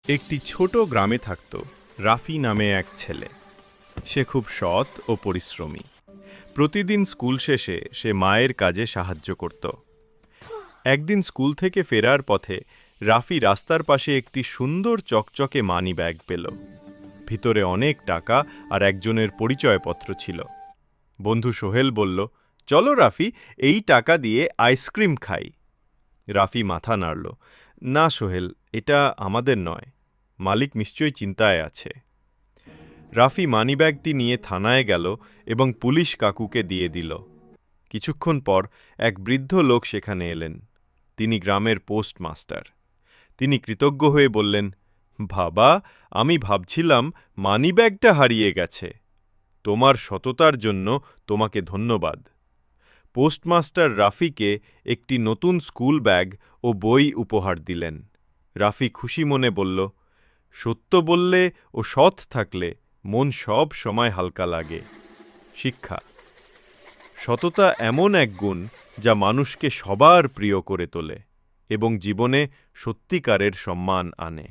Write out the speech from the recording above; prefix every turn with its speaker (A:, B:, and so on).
A: একটি ছোট গ্রামে থাকত রাফি নামে এক ছেলে। সে খুব সৎ ও পরিশ্রমী। প্রতিদিন স্কুল শেষে সে মায়ের কাজে সাহায্য করত। একদিন স্কুল থেকে ফেরার পথে রাফি রাস্তার পাশে একটি সুন্দর চকচকে মানি ব্যাগ পেল। ভিতরে অনেক টাকা আর একজনের পরিচয়পত্র ছিল। বন্ধু সোহেল বলল, চলো রাফি, এই টাকা দিয়ে আইসক্রিম খাই। রাফি মাথা নাড়ল। না সোহেল, এটা আমাদের নয়, মালিক নিশ্চয়ই চিন্তায় আছে। রাফি মানিব্যাগটি নিয়ে থানায় গেল এবং পুলিশ কাকুকে দিয়ে দিল। কিছুক্ষণ পর এক বৃদ্ধ লোক সেখানে এলেন। তিনি গ্রামের পোস্টমাস্টার। তিনি কৃতজ্ঞ হয়ে বললেন, বাবা, আমি ভাবছিলাম মানিব্যাগটা হারিয়ে গেছে। তোমার সততার জন্য তোমাকে ধন্যবাদ। পোস্টমাস্টার রাফিকে একটি নতুন স্কুল ব্যাগ ও বই উপহার দিলেন। রাফি খুশি মনে বলল, সত্য বললে ও সৎ থাকলে মন সব সময় হালকা লাগে। শিক্ষা: সততা এমন এক গুণ যা মানুষকে সবার প্রিয় করে তোলে এবং জীবনে সত্যিকারের সম্মান আনে।